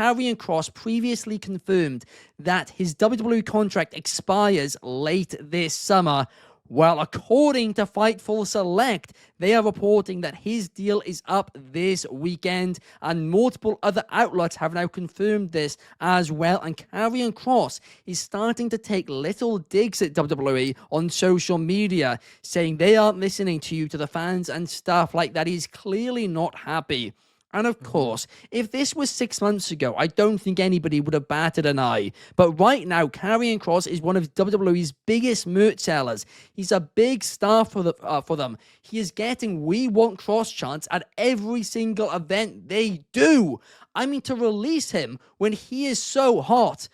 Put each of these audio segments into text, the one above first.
Karrion Kross previously confirmed that his WWE contract expires late this summer. Well, according to Fightful Select, they are reporting that his deal is up this weekend, and multiple other outlets have now confirmed this as well. And Karrion Kross is starting to take little digs at WWE on social media, saying they aren't listening to you, to the fans and stuff like that. He's clearly not happy. And of course, if this was 6 months ago, I don't think anybody would have batted an eye. But right now, Karrion Kross is one of WWE's biggest merch sellers. He's a big star for them. He is getting "We Want Kross" chants at every single event they do. I mean, to release him when he is so hot,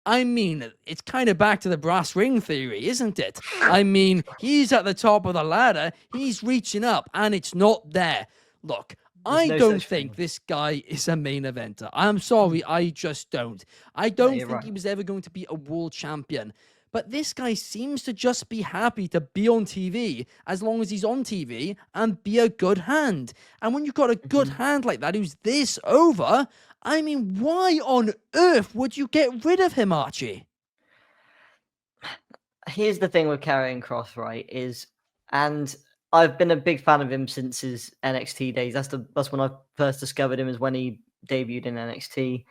I mean, it's kind of back to the brass ring theory, isn't it? I mean, he's at the top of the ladder, he's reaching up, and it's not there. Look, I don't think this guy is a main eventer. I'm sorry, I just don't. I don't think he was ever going to be a world champion. But this guy seems to just be happy to be on TV as long as he's on TV and be a good hand. And when you've got a good hand like that who's this over, I mean, why on earth would you get rid of him, Archie? Here's the thing with Karrion Kross, right, and I've been a big fan of him since his NXT days. That's when I first discovered him, is when he debuted in NXT.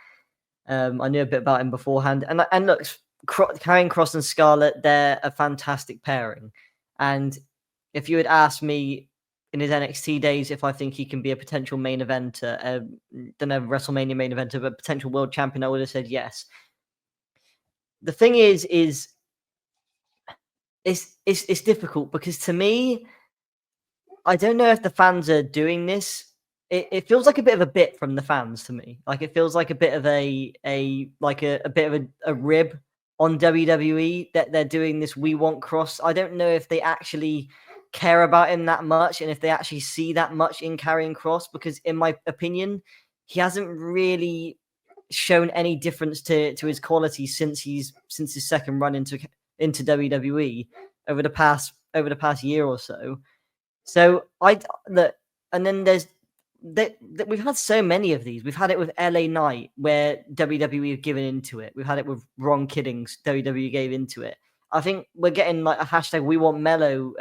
I knew a bit about him beforehand. And look, Karrion Kross and Scarlett, they're a fantastic pairing. And if you had asked me in his NXT days if I think he can be a potential main eventer, don't know, WrestleMania main eventer, but potential world champion, I would have said yes. The thing is it's difficult, because to me, I don't know if the fans are doing this. It feels like a bit of a bit from the fans to me. Like, it feels like a bit of a bit of a rib on WWE that they're doing this "We Want Kross." I don't know if they actually care about him that much, and if they actually see that much in Karrion Kross, because in my opinion, he hasn't really shown any difference to his quality since his second run into WWE over the past year or so. So and then we've had so many of these. We've had it with LA Knight, where WWE have given into it. We've had it with Ron Kiddings, WWE gave into it. I think we're getting like a hashtag "We Want Mellow"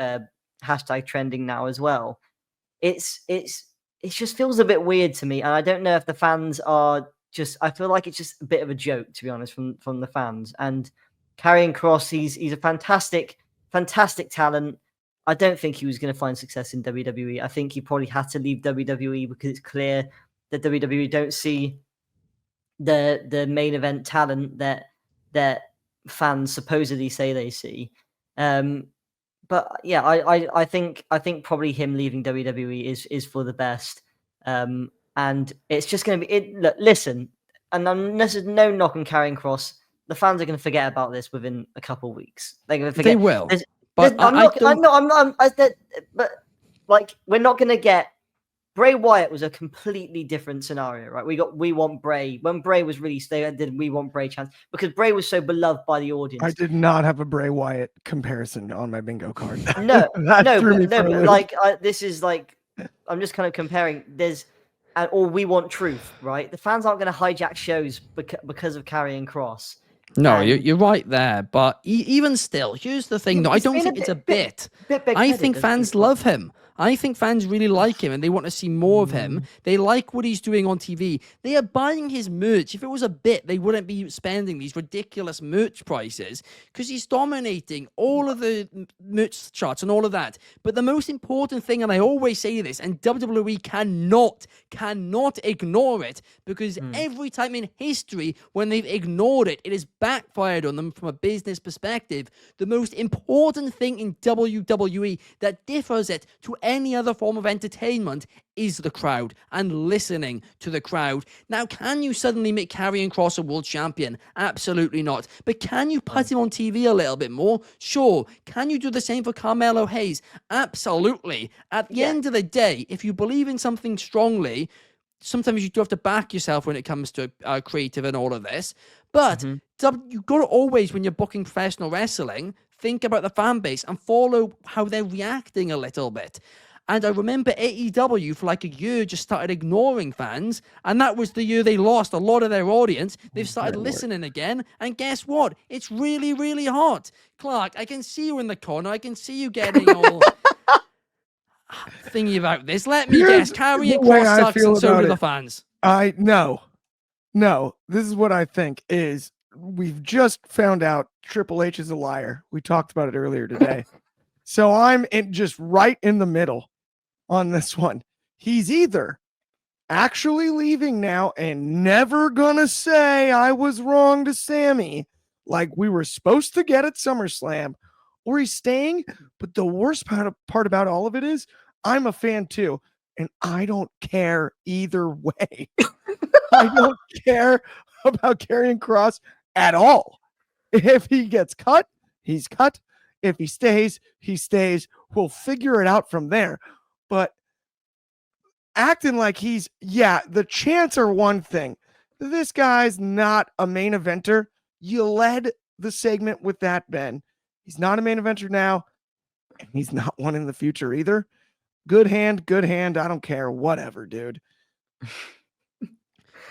hashtag trending now as well. It just feels a bit weird to me, and I don't know if the fans are just. I feel like it's just a bit of a joke, to be honest, from the fans. And Karrion Kross, he's a fantastic talent. I don't think he was going to find success in WWE. I think he probably had to leave WWE because it's clear that WWE don't see the main event talent that fans supposedly say they see. But yeah, I think probably him leaving WWE is for the best. And it's just going to be Look, listen, and this is no knock on Karrion Kross. The fans are going to forget about this within a couple of weeks. They're going to forget. They will. But but like, we're not going to get. Bray Wyatt was a completely different scenario, right? We Want Bray. When Bray was released, they did "We Want Bray" chants because Bray was so beloved by the audience. I did not have a Bray Wyatt comparison on my bingo card. No. Like, this is like, I'm just kind of comparing. Or "We Want Truth," right? The fans aren't going to hijack shows because of Karrion Kross. No, you're right there. But even still, here's the thing, though. I don't think it's a bit. I think fans love him. I think fans really like him and they want to see more of him. They like what he's doing on TV. They are buying his merch. If it was a bit, they wouldn't be spending these ridiculous merch prices because he's dominating all of the merch charts and all of that. But the most important thing, and I always say this, and WWE cannot ignore it, because every time in history when they've ignored it, it has backfired on them from a business perspective. The most important thing in WWE that differs it to any other form of entertainment is the crowd and listening to the crowd. Now, can you suddenly make Karrion Kross a world champion? Absolutely not. But can you put him on TV a little bit more? Sure. Can you do the same for Carmelo Hayes? Absolutely. At the end of the day, if you believe in something strongly, sometimes you do have to back yourself when it comes to creative and all of this. But you've got to always, when you're booking professional wrestling, think about the fan base and follow how they're reacting a little bit. And I remember AEW for like a year just started ignoring fans. And that was the year they lost a lot of their audience. They've started listening again. And guess what? It's really, really hot. Clark, I can see you in the corner. I can see you getting all thingy about this. Let me guess. Karrion Kross sucks and so do the fans. No, this is what I think is we've just found out Triple H is a liar. We talked about it earlier today. So I'm just right in the middle on this one. He's either actually leaving now and never gonna say I was wrong to Sammy like we were supposed to get at SummerSlam, or he's staying. But the worst part about all of it is I'm a fan too, and I don't care either way. I don't care about Karrion Kross at all. If he gets cut, he's cut. If he stays, he stays. We'll figure it out from there. But acting like the chants are one thing. This guy's not a main eventer. You led the segment with that, Ben. He's not a main eventer now, and he's not one in the future either. Good hand. I don't care. Whatever, dude.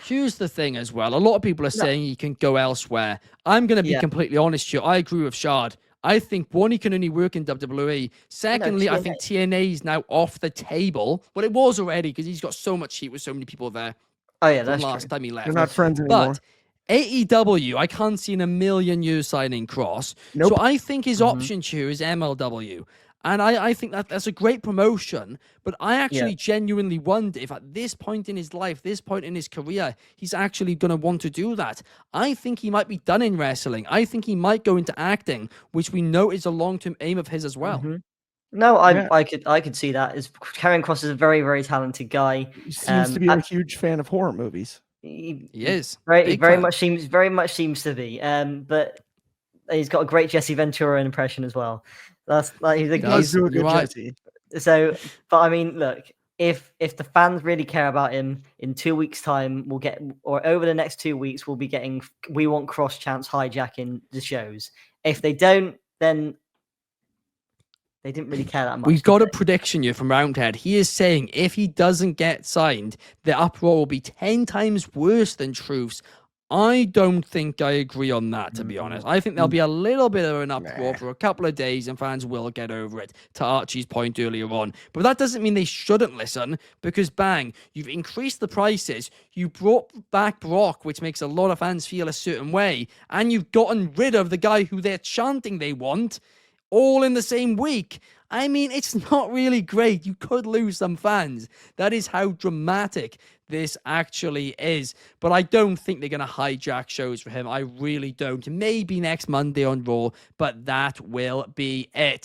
Here's the thing as well. A lot of people are saying he can go elsewhere. I'm going to be completely honest here. I agree with Shard. I think, one, he can only work in WWE. Secondly, I think TNA is now off the table. But it was already because he's got so much heat with so many people there. Oh, yeah, that's last time he left. They're not friends anymore. But AEW, I can't see in a million years signing Kross. Nope. So I think his option here is MLW. And I think that's a great promotion, but I actually genuinely wonder if at this point in his life, this point in his career, he's actually going to want to do that. I think he might be done in wrestling. I think he might go into acting, which we know is a long-term aim of his as well. No, I could see that. Karrion Kross is a very, very talented guy. He seems to be a huge fan of horror movies. He is. Very much seems to be. But he's got a great Jesse Ventura impression as well. That's like he's a good Jesse. So, but I mean, look, if the fans really care about him, in 2 weeks' time, or over the next 2 weeks, we'll be getting "We Want Kross" chants hijacking the shows. If they don't, then they didn't really care that much. We've got a prediction here from Roundhead. He is saying if he doesn't get signed, the uproar will be 10 times worse than Truth's. I don't think I agree on that, to be honest. I think there'll be a little bit of an uproar for a couple of days and fans will get over it, to Archie's point earlier on. But that doesn't mean they shouldn't listen, because bang, you've increased the prices, you brought back Brock, which makes a lot of fans feel a certain way, and you've gotten rid of the guy who they're chanting they want, all in the same week. I mean, it's not really great. You could lose some fans. That is how dramatic this actually is. But I don't think they're going to hijack shows for him. I really don't. Maybe next Monday on Raw, but that will be it.